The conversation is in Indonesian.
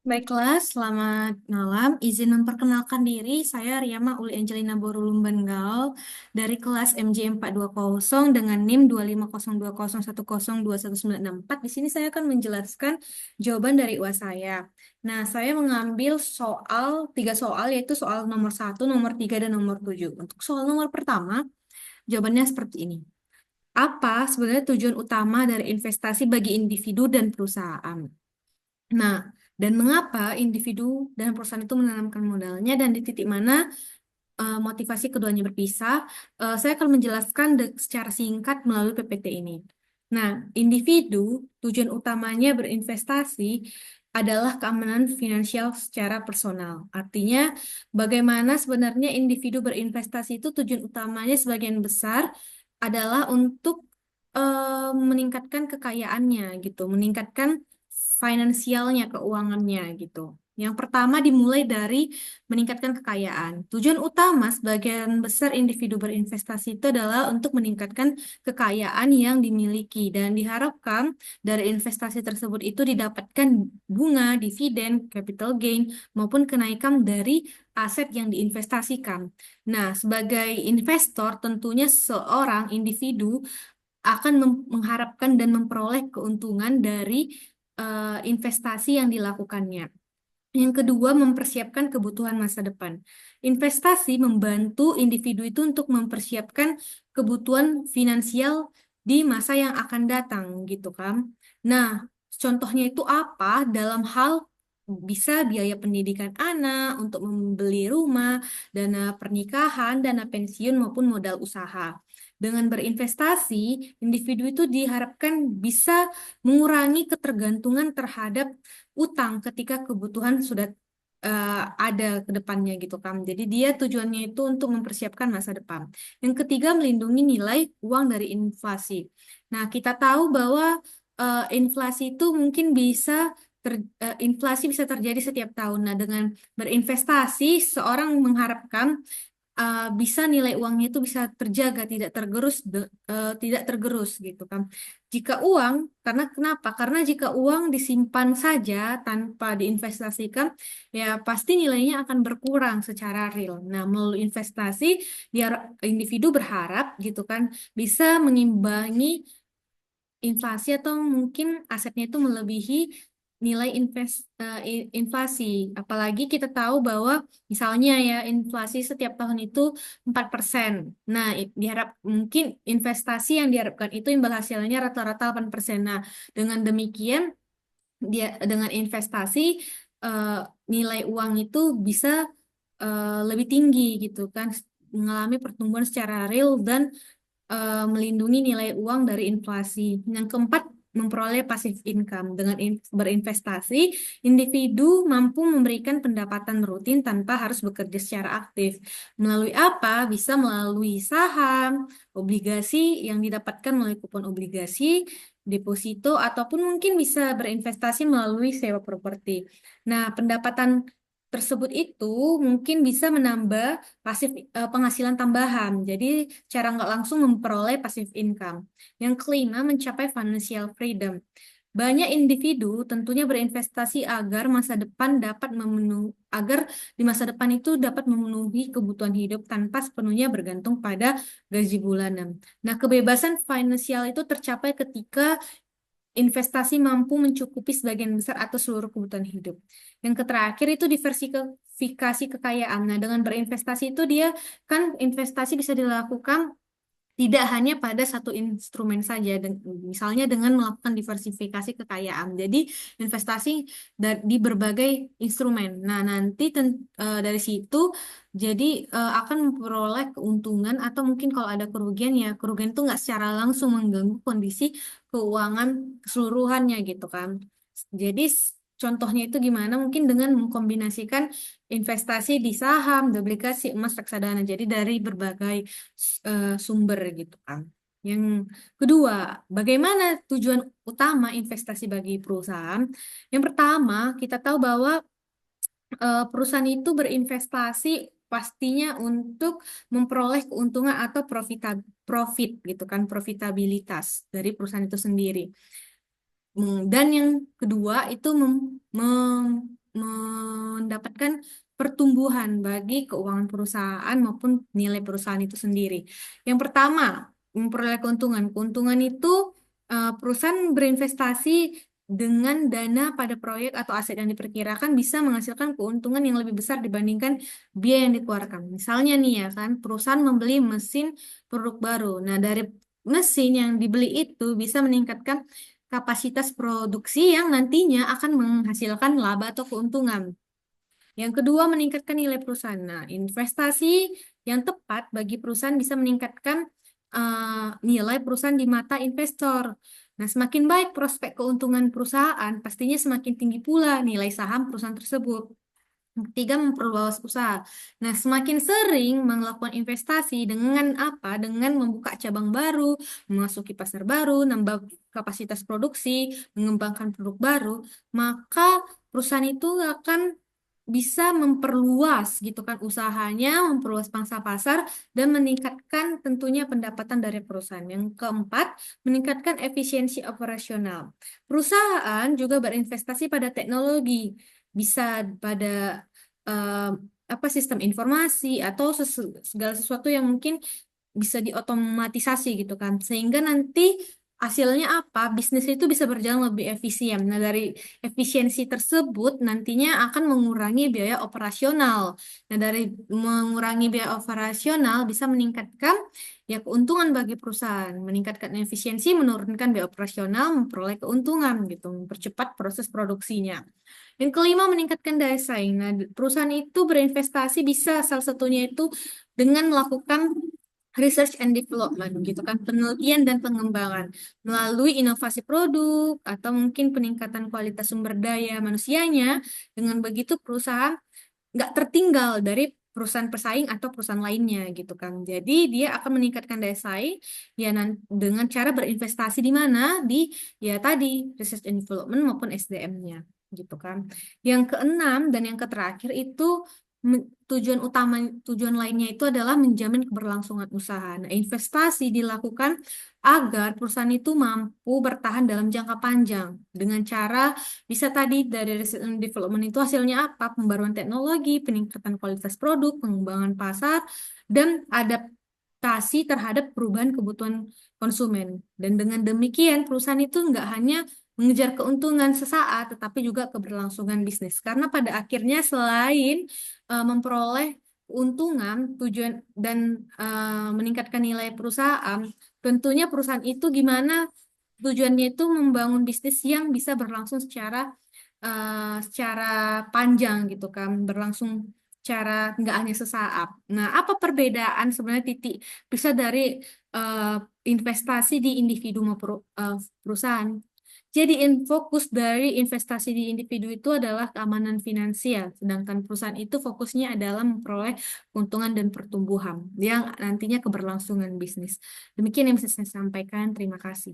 Baiklah, selamat malam. Izin memperkenalkan diri, saya Riyama Uli Angelina Borulum Benggal dari kelas MJ 420 dengan NIM 25020102194. Di sini saya akan menjelaskan jawaban dari UAS saya. Nah, saya mengambil tiga soal, yaitu soal nomor 1, nomor 3, dan nomor 7. Untuk soal nomor pertama, jawabannya seperti ini. Apa sebenarnya tujuan utama dari investasi bagi individu dan perusahaan? Nah, dan mengapa individu dan perusahaan itu menanamkan modalnya dan di titik mana motivasi keduanya berpisah? Saya akan menjelaskan secara singkat melalui PPT ini. Nah, individu tujuan utamanya berinvestasi adalah keamanan finansial secara personal. Artinya, bagaimana sebenarnya individu berinvestasi itu tujuan utamanya sebagian besar adalah untuk meningkatkan kekayaannya gitu, meningkatkan finansialnya, keuangannya gitu. Yang pertama dimulai dari meningkatkan kekayaan. Tujuan utama sebagian besar individu berinvestasi itu adalah untuk meningkatkan kekayaan yang dimiliki dan diharapkan dari investasi tersebut itu didapatkan bunga, dividen, capital gain maupun kenaikan dari aset yang diinvestasikan. Nah, sebagai investor tentunya seorang individu akan mengharapkan dan memperoleh keuntungan dari investasi yang dilakukannya. Yang kedua, mempersiapkan kebutuhan masa depan. Investasi membantu individu itu untuk mempersiapkan kebutuhan finansial di masa yang akan datang, gitu kan. Nah, contohnya itu apa? Dalam hal bisa biaya pendidikan anak, untuk membeli rumah, dana pernikahan, dana pensiun, maupun modal usaha. Dengan berinvestasi, individu itu diharapkan bisa mengurangi ketergantungan terhadap utang ketika kebutuhan sudah ada ke depannya gitu kan. Jadi dia tujuannya itu untuk mempersiapkan masa depan. Yang ketiga, melindungi nilai uang dari inflasi. Nah, kita tahu bahwa inflasi itu mungkin inflasi bisa terjadi setiap tahun. Nah, dengan berinvestasi, seorang mengharapkan bisa nilai uangnya itu bisa terjaga, tidak tergerus gitu kan. Jika uang, karena kenapa? Karena jika uang disimpan saja tanpa diinvestasikan, ya pasti nilainya akan berkurang secara real. Nah, melalui investasi, biar individu berharap gitu kan bisa mengimbangi inflasi atau mungkin asetnya itu melebihi nilai inflasi. Apalagi kita tahu bahwa misalnya ya inflasi setiap tahun itu 4%. Nah, diharap mungkin investasi yang diharapkan itu imbal hasilnya rata-rata 8%. Nah, dengan demikian dia dengan investasi eh, nilai uang itu bisa lebih tinggi gitu kan, mengalami pertumbuhan secara real dan melindungi nilai uang dari inflasi. Yang keempat, memperoleh passive income. Dengan berinvestasi, individu mampu memberikan pendapatan rutin tanpa harus bekerja secara aktif. Melalui apa? Bisa melalui saham, obligasi yang didapatkan melalui kupon obligasi, deposito, ataupun mungkin bisa berinvestasi melalui sewa properti. Nah, pendapatan tersebut itu mungkin bisa menambah penghasilan tambahan. Jadi cara nggak langsung memperoleh passive income. Yang kelima, mencapai financial freedom. Banyak individu tentunya berinvestasi agar di masa depan itu dapat memenuhi kebutuhan hidup tanpa sepenuhnya bergantung pada gaji bulanan. Nah, kebebasan finansial itu tercapai ketika investasi mampu mencukupi sebagian besar atau seluruh kebutuhan hidup. Yang terakhir itu diversifikasi kekayaan. Nah, dengan berinvestasi itu dia kan investasi bisa dilakukan tidak hanya pada satu instrumen saja, misalnya dengan melakukan diversifikasi kekayaan. Jadi investasi di berbagai instrumen. Nah, nanti dari situ jadi akan memperoleh keuntungan atau mungkin kalau ada kerugian ya kerugian itu nggak secara langsung mengganggu kondisi keuangan keseluruhannya gitu kan. Jadi contohnya itu gimana? Mungkin dengan mengkombinasikan investasi di saham, di obligasi, emas, reksadana. Jadi dari berbagai sumber gitu kan. Yang kedua, bagaimana tujuan utama investasi bagi perusahaan? Yang pertama, kita tahu bahwa perusahaan itu berinvestasi pastinya untuk memperoleh keuntungan atau profit gitu kan, profitabilitas dari perusahaan itu sendiri. Dan yang kedua itu mendapatkan pertumbuhan bagi keuangan perusahaan maupun nilai perusahaan itu sendiri. Yang pertama, memperoleh keuntungan. Keuntungan itu perusahaan berinvestasi dengan dana pada proyek atau aset yang diperkirakan bisa menghasilkan keuntungan yang lebih besar dibandingkan biaya yang dikeluarkan. Misalnya nih ya kan, perusahaan membeli mesin produk baru. Nah, dari mesin yang dibeli itu bisa meningkatkan kapasitas produksi yang nantinya akan menghasilkan laba atau keuntungan. Yang kedua, meningkatkan nilai perusahaan. Nah, investasi yang tepat bagi perusahaan bisa meningkatkan nilai perusahaan di mata investor. Nah, semakin baik prospek keuntungan perusahaan, pastinya semakin tinggi pula nilai saham perusahaan tersebut. Yang ketiga, memperluas usaha. Nah, semakin sering melakukan investasi dengan apa? Dengan membuka cabang baru, memasuki pasar baru, nambah kapasitas produksi, mengembangkan produk baru, maka perusahaan itu akan bisa memperluas gitu kan usahanya, memperluas pangsa pasar dan meningkatkan tentunya pendapatan dari perusahaan. Yang keempat, meningkatkan efisiensi operasional. Perusahaan juga berinvestasi pada teknologi, bisa pada eh, apa sistem informasi atau segala sesuatu yang mungkin bisa diotomatisasi gitu kan sehingga nanti hasilnya apa bisnis itu bisa berjalan lebih efisien. Nah, dari efisiensi tersebut nantinya akan mengurangi biaya operasional. Nah, dari mengurangi biaya operasional bisa meningkatkan ya keuntungan bagi perusahaan, meningkatkan efisiensi, menurunkan biaya operasional, memperoleh keuntungan gitu, mempercepat proses produksinya. Yang kelima, meningkatkan daya saing. Nah, perusahaan itu berinvestasi bisa salah satunya itu dengan melakukan research and development gitu kan, penelitian dan pengembangan melalui inovasi produk atau mungkin peningkatan kualitas sumber daya manusianya. Dengan begitu perusahaan nggak tertinggal dari perusahaan pesaing atau perusahaan lainnya gitu kan. Jadi dia akan meningkatkan daya saing ya dengan cara berinvestasi di mana di ya tadi research and development maupun SDM-nya gitu kan. Yang keenam dan yang terakhir itu tujuan lainnya itu adalah menjamin keberlangsungan usaha. Nah, investasi dilakukan agar perusahaan itu mampu bertahan dalam jangka panjang dengan cara bisa tadi dari research and development itu hasilnya apa? Pembaruan teknologi, peningkatan kualitas produk, pengembangan pasar, dan adaptasi terhadap perubahan kebutuhan konsumen. Dan dengan demikian, perusahaan itu nggak hanya mengejar keuntungan sesaat, tetapi juga keberlangsungan bisnis. Karena pada akhirnya selain memperoleh keuntungan, tujuan dan meningkatkan nilai perusahaan, tentunya perusahaan itu gimana tujuannya itu membangun bisnis yang bisa berlangsung secara panjang gitu kan, berlangsung secara nggak hanya sesaat. Nah, apa perbedaan sebenarnya titik bisa dari eh, investasi di individu maupun perusahaan? Jadi fokus dari investasi di individu itu adalah keamanan finansial, sedangkan perusahaan itu fokusnya adalah memperoleh keuntungan dan pertumbuhan yang nantinya keberlangsungan bisnis. Demikian yang bisa saya sampaikan. Terima kasih.